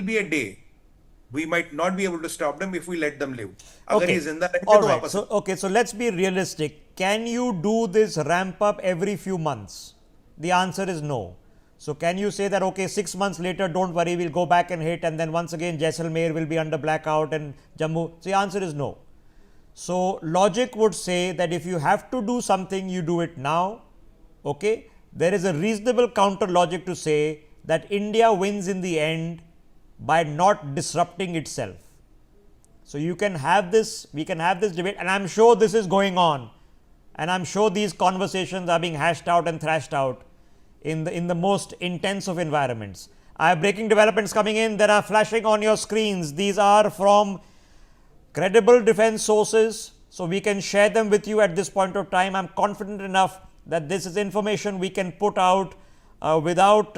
be a day we might not be able to stop them if we let them live. अगर ये Okay. जिंदा रहेंगे All तो right. वापस So, okay. So, let's be realistic. Can you do this ramp up every few months? The answer is no. So, can you say that, okay, 6 months later, don't worry, we'll go back and hit, and then once again, Jaisalmer will be under blackout and Jammu? So, the answer is no. So, logic would say that if you have to do something, you do it now. Okay. There is a reasonable counter logic to say that India wins in the end by not disrupting itself. So, you can have this, we can have this debate, and I am sure this is going on, and I am sure these conversations are being hashed out and thrashed out in the most intense of environments. I have breaking developments coming in that are flashing on your screens. These are from credible defense sources, so we can share them with you at this point of time. I am confident enough that this is information we can put out without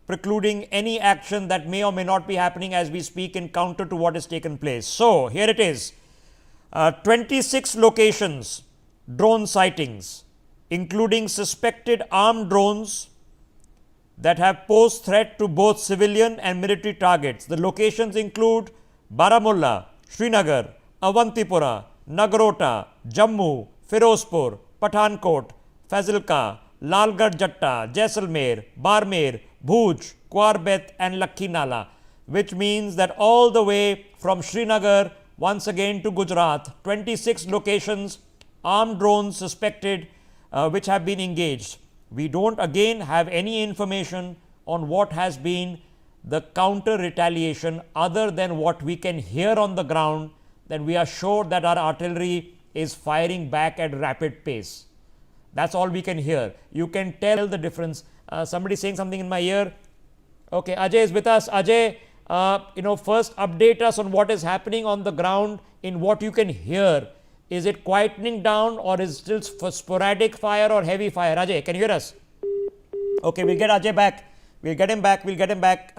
precluding any action that may or may not be happening as we speak in counter to what has taken place. So, here it is, 26 locations drone sightings, including suspected armed drones that have posed threat to both civilian and military targets. The locations include Baramulla, Srinagar, Avantipura, Nagrota, Jammu, Firozpur, Pathankot, Fazilka, Lalgarh Jatta, Jaisalmer, Barmer, Bhuj, Kwarbet and Lakhinala, which means that all the way from Srinagar once again to Gujarat, 26 locations, armed drones suspected which have been engaged. We don't again have any information on what has been the counter retaliation other than what we can hear on the ground, that we are sure that our artillery is firing back at rapid pace. That's all we can hear. You can tell the difference. Somebody saying something in my ear. Okay, Ajay is with us. Ajay, first update us on what is happening on the ground in what you can hear. Is it quietening down or is still sporadic fire or heavy fire? Ajay, can you hear us? Okay, we'll get Ajay back. We'll get him back. We'll get him back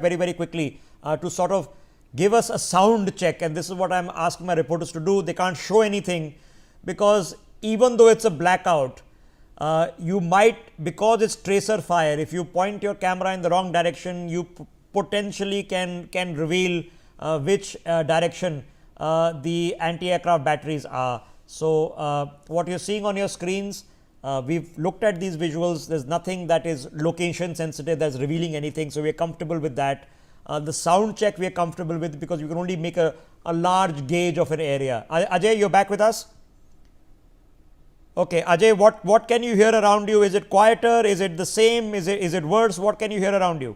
very, very quickly to sort of give us a sound check. And this is what I'm asking my reporters to do. They can't show anything because even though it's a blackout, you might, because it's tracer fire, if you point your camera in the wrong direction, you potentially can reveal which direction the anti-aircraft batteries are. So, what you're seeing on your screens, we've looked at these visuals. There's nothing that is location sensitive that's revealing anything. So, we're comfortable with that. The sound check we are comfortable with because you can only make a large gauge of an area. Ajay, you're back with us? Okay, Ajay, what can you hear around you? Is it quieter? Is it the same? Is it worse? What can you hear around you?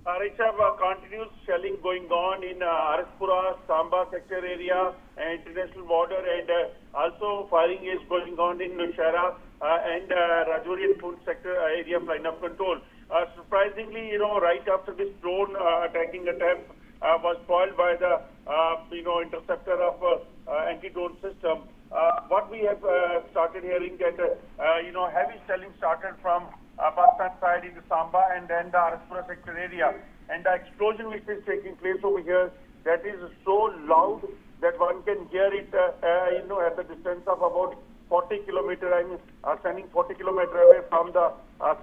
Rishabh, continuous shelling going on in Araspura, Samba sector area, international border, and also firing is going on in Nushara and Rajouri and Poonch sector area of line of control. Surprisingly, right after this drone attacking attempt was spoiled by the interceptor of anti-drone system. What we have started hearing that heavy shelling started from Pakistan side into Samba and then the Araspura sector area, and the explosion which is taking place over here, that is so loud that one can hear it at the distance of about 40 kilometers. I'm standing 40 kilometers away from the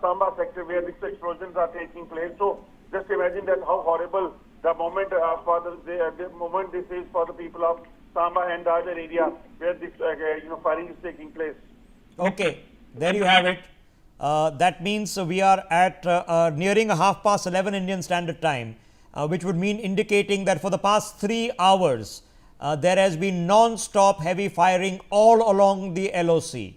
Samba sector where these explosions are taking place. So just imagine that how horrible the moment the moment this is for the people of Samba and the other area where this firing is taking place. Okay, there you have it. That means we are at nearing 11:30 Indian Standard Time, which would mean indicating that for the past 3 hours there has been non-stop heavy firing all along the LOC.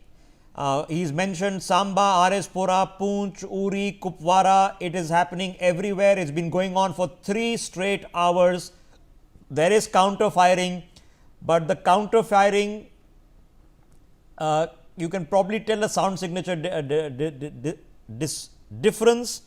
He's mentioned Samba, Araspura, Poonch, Uri, Kupwara. It is happening everywhere. It's been going on for 3 straight hours. There is counter firing, but the counter firing, you can probably tell the sound signature difference,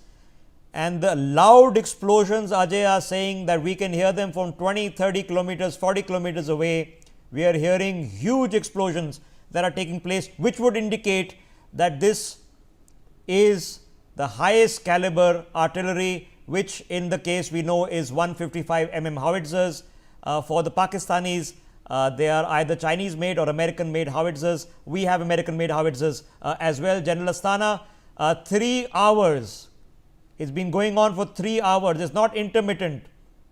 and the loud explosions, Ajay, are saying that we can hear them from 20, 30 kilometers, 40 kilometers away. We are hearing huge explosions that are taking place, which would indicate that this is the highest caliber artillery, which in the case we know is 155 mm howitzers. For the Pakistanis, they are either Chinese made or American made howitzers. We have American made howitzers as well. General Astana, 3 hours It's been going on for 3 hours. It's not intermittent.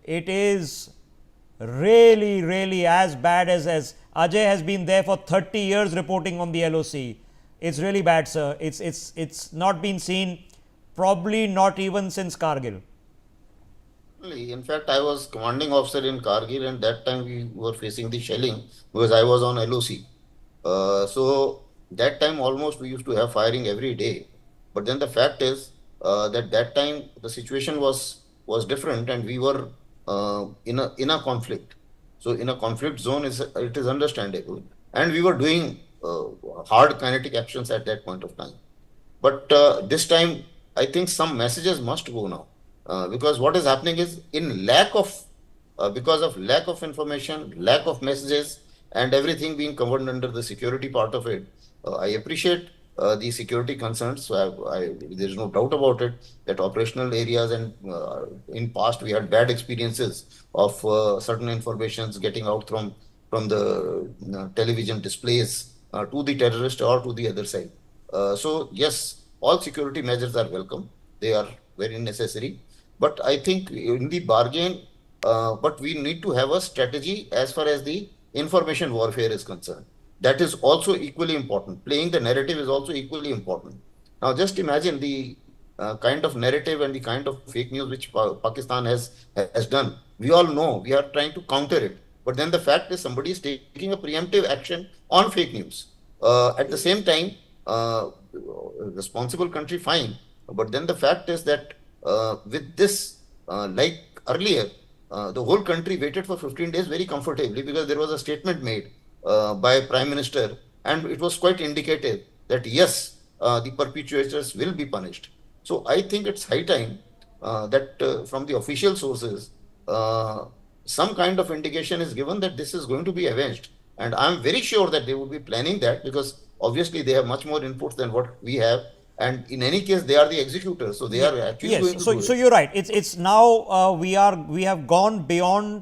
It is really, really as bad as Ajay has been there for 30 years reporting on the LOC. It's really bad, sir. It's not been seen, probably not even since Kargil. In fact, I was commanding officer in Kargil, and that time we were facing the shelling because I was on LOC. So that time almost we used to have firing every day. But then the fact is that time the situation was different, and we were in a conflict. So in a conflict zone, it is understandable, and we were doing hard kinetic actions at that point of time. But this time, I think some messages must go now, because what is happening is in lack of, because of lack of information, lack of messages, and everything being covered under the security part of it. I appreciate the security concerns. So there is no doubt about it that operational areas, and in past we had bad experiences of certain informations getting out from the television displays to the terrorist or to the other side. So yes, all security measures are welcome. They are very necessary. But I think in the bargain, but we need to have a strategy as far as the information warfare is concerned. That is also equally important. Playing the narrative is also equally important. Now, just imagine the kind of narrative and the kind of fake news which Pakistan has done. We all know we are trying to counter it, but then the fact is somebody is taking a preemptive action on fake news. At the same time, responsible country, fine. But then the fact is that with this, like earlier, the whole country waited for 15 days very comfortably because there was a statement made by Prime Minister, and it was quite indicative that yes, the perpetrators will be punished. So I think it's high time that from the official sources, some kind of indication is given that this is going to be avenged. And I'm very sure that they would be planning that because obviously they have much more inputs than what we have. And in any case, they are the executors, so they are actually going to do So it. you're right. It's now we have gone beyond